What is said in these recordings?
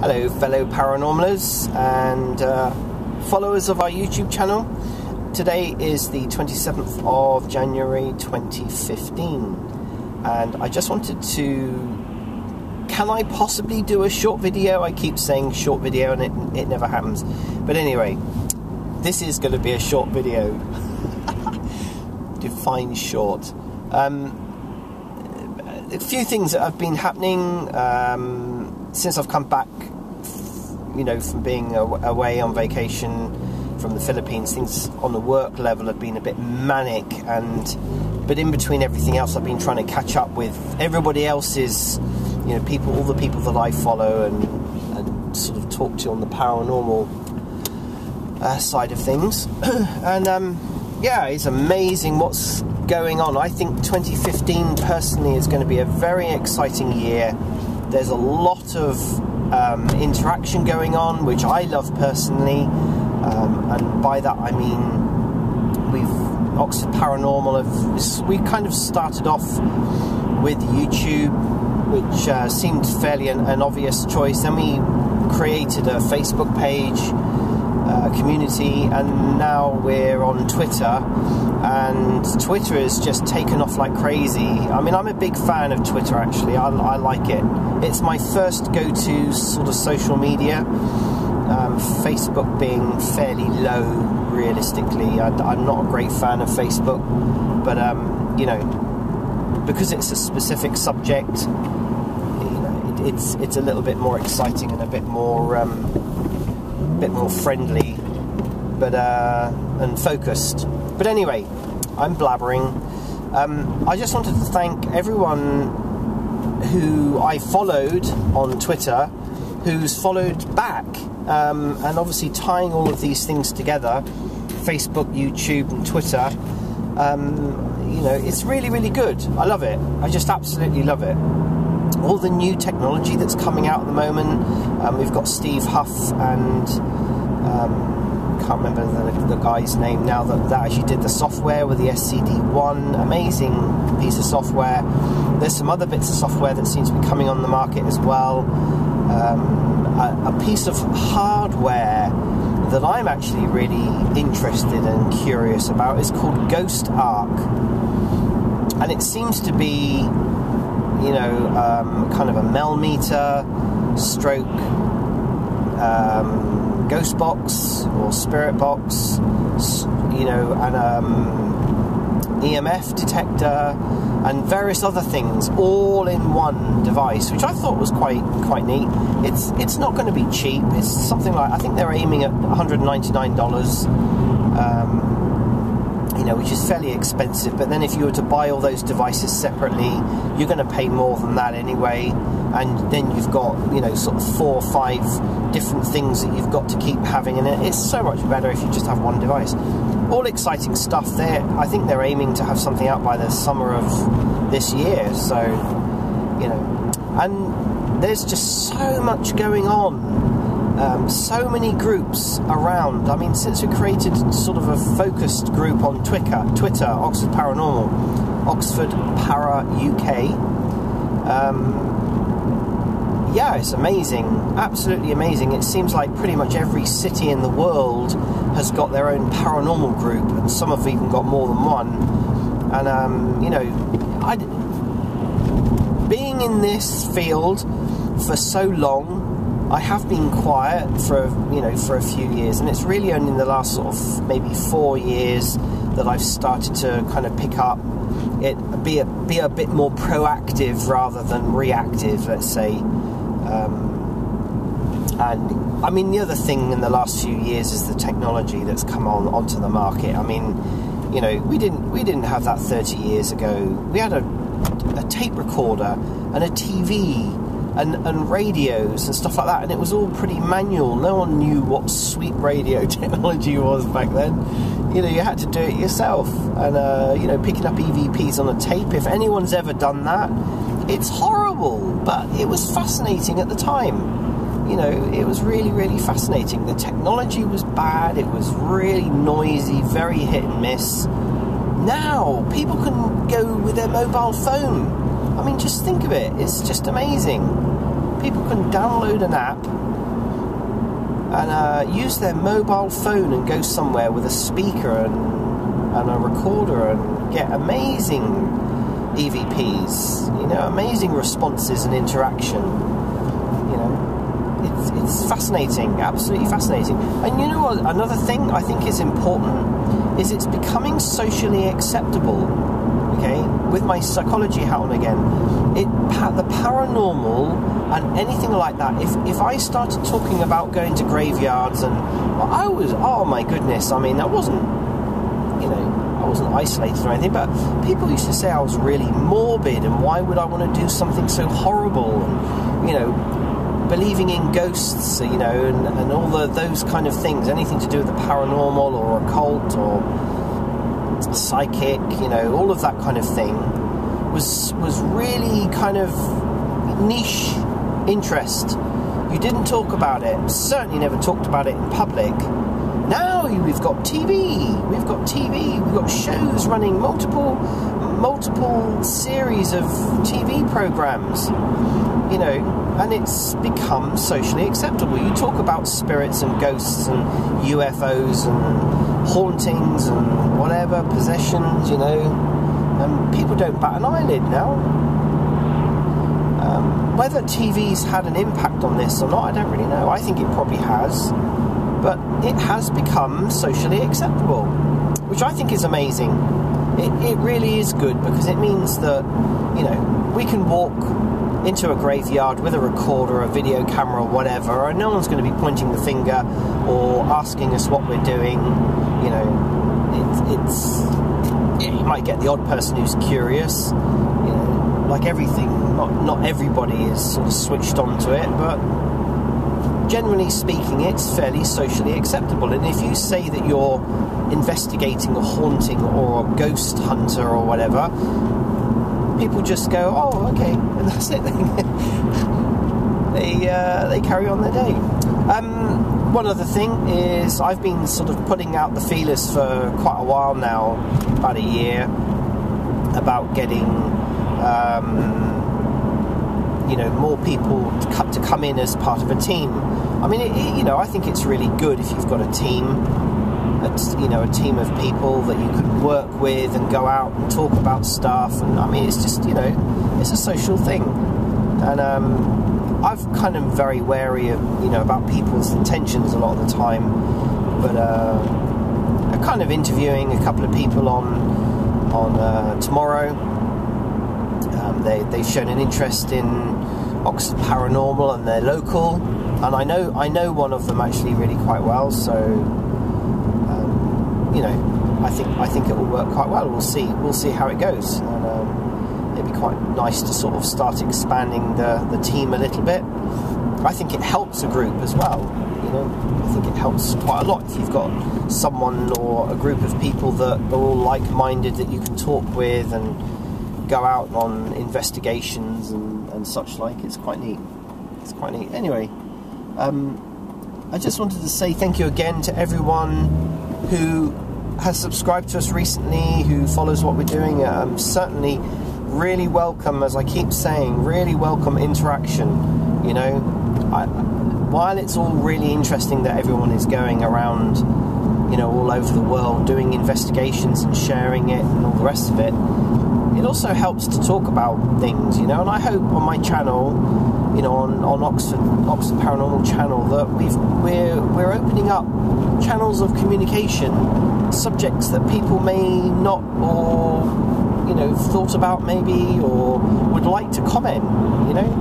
Hello fellow paranormalers and followers of our YouTube channel. Today is the 27th of January 2015 and I just wanted to... Can I possibly do a short video? I keep saying short video and it never happens. But anyway, this is going to be a short video. Define short. A few things that have been happening since I've come back, you know, from being away on vacation from the Philippines. Things on the work level have been a bit manic, but in between everything else, I've been trying to catch up with everybody else's, you know, all the people that I follow and sort of talk to on the paranormal side of things. And yeah, it's amazing what's going on. I think 2015 personally is going to be a very exciting year. There's a lot of interaction going on, which I love personally, and by that I mean Oxford Paranormal we kind of started off with YouTube, which seemed fairly an obvious choice. Then we created a Facebook page, community, and now we're on Twitter, and Twitter has just taken off like crazy. I mean, I'm a big fan of Twitter, actually. I like it. It's my first go-to sort of social media, Facebook being fairly low realistically. I'm not a great fan of Facebook, but you know, because it's a specific subject, you know, it's a little bit more exciting and a bit more friendly, but and focused. But anyway, I'm blabbering. I just wanted to thank everyone who I followed on Twitter, who's followed back, and obviously tying all of these things together, Facebook, YouTube and Twitter, you know, it's really, really good. I love it. I just absolutely love it. All the new technology that's coming out at the moment. We've got Steve Huff and can't remember the guy's name now that actually did the software with the SCD1. Amazing piece of software. There's some other bits of software that seems to be coming on the market as well. A piece of hardware that I'm actually really interested and curious about is called Ghost Arc, and it seems to be, you know, kind of a Melmeter stroke ghost box or spirit box, you know, and EMF detector and various other things all in one device, which I thought was quite neat. It's not going to be cheap. It's something like, I think they're aiming at $199, you know, which is fairly expensive. But then if you were to buy all those devices separately, you're going to pay more than that anyway. And then you've got, you know, sort of 4 or 5 different things that you've got to keep having in it. It's so much better if you just have one device. All exciting stuff there. I think they're aiming to have something out by the summer of this year. So, you know, and there's just so much going on. So many groups around. I mean, since we created sort of a focused group on Twitter, Oxford Paranormal, Oxford Para UK. Yeah, it's amazing, absolutely amazing. It seems like pretty much every city in the world has got their own paranormal group, and some have even got more than one. And you know, being in this field for so long, I have been quiet for, you know, for a few years, and it's really only in the last sort of maybe 4 years that I've started to kind of pick up it, be a bit more proactive rather than reactive, let's say. And I mean, the other thing in the last few years is the technology that's come onto the market. I mean, you know, we didn't have that 30 years ago. We had a tape recorder and a TV and radios and stuff like that, and it was all pretty manual. No one knew what sweet radio technology was back then. You know, you had to do it yourself. And you know, picking up EVPs on a tape, if anyone's ever done that, it's horrible, but it was fascinating at the time. You know, it was really, really fascinating. The technology was bad, it was really noisy, very hit and miss. Now, people can go with their mobile phone. I mean, just think of it, it's just amazing. People can download an app and use their mobile phone and go somewhere with a speaker and a recorder and get amazing EVPs, you know, amazing responses and interaction. You know, it's fascinating, absolutely fascinating. And you know what, another thing I think is important is it's becoming socially acceptable. Okay, with my psychology hat on again, the paranormal and anything like that, if I started talking about going to graveyards and oh my goodness, I mean, that wasn't, you know, I wasn't isolated or anything, but people used to say I was really morbid and why would I want to do something so horrible, and, you know, believing in ghosts, you know, and all those kind of things, anything to do with the paranormal or occult or psychic, you know, all of that kind of thing was really kind of niche interest. You didn't talk about it, certainly never talked about it in public. Now we've got TV, we've got shows running, multiple series of TV programs, you know, and it's become socially acceptable. You talk about spirits and ghosts and UFOs and hauntings and whatever, possessions, you know, and people don't bat an eyelid now. Whether TV's had an impact on this or not, I don't really know. I think it probably has, but it has become socially acceptable, which I think is amazing. It really is good, because it means that, you know, we can walk into a graveyard with a recorder, a video camera or whatever, and no one's going to be pointing the finger or asking us what we're doing. You know, you might get the odd person who's curious, you know, like everything. Not everybody is sort of switched on to it, but generally speaking, it's fairly socially acceptable. And if you say that you're investigating a haunting or a ghost hunter or whatever, people just go, oh, okay, and that's it. They carry on their day. One other thing is, I've been sort of putting out the feelers for quite a while now, about a year, about getting you know, more people to come in as part of a team. I mean, you know, I think it's really good if you've got a team, you know, a team of people that you could work with and go out and talk about stuff. And I mean, it's just, you know, it's a social thing. And I've kind of very wary of, you know, about people's intentions a lot of the time. But I'm kind of interviewing a couple of people on tomorrow. They've shown an interest in Oxford Paranormal, and they're local, and I know one of them actually really quite well, so you know, I think it will work quite well. We'll see how it goes, and it'd be quite nice to sort of start expanding the team a little bit. I think it helps a group as well, you know. I think it helps quite a lot if you've got someone or a group of people that are all like-minded that you can talk with and go out on investigations and such like. It's quite neat. It's quite neat. Anyway, I just wanted to say thank you again to everyone who has subscribed to us recently, who follows what we're doing. Certainly really welcome, as I keep saying, really welcome interaction. You know, while it's all really interesting that everyone is going around, you know, all over the world doing investigations and sharing it and all the rest of it, it also helps to talk about things, you know. And I hope on my channel, you know, on Oxford Paranormal channel, that we're opening up channels of communication, subjects that people may not, or you know, thought about maybe, or would like to comment, you know.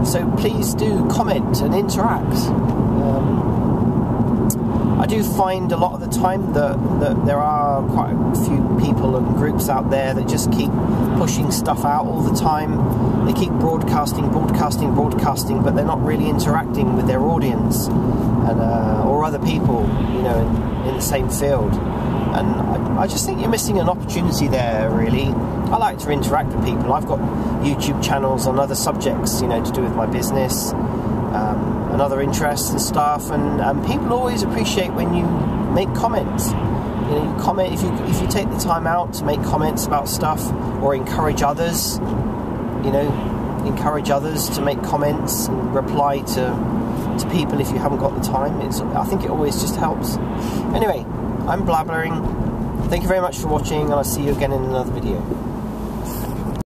So please do comment and interact. I do find a lot of the time that there are quite a few people and groups out there that just keep pushing stuff out all the time. They keep broadcasting, but they're not really interacting with their audience and or other people, you know, in the same field. And I just think you're missing an opportunity there, really. I like to interact with people. I've got YouTube channels on other subjects, you know, to do with my business. And other interests and stuff, and people always appreciate when you make comments. You know, you comment if you take the time out to make comments about stuff, or encourage others. You know, encourage others to make comments and reply to to people if you haven't got the time. I think it always just helps. Anyway, I'm blabbering. Thank you very much for watching, and I'll see you again in another video.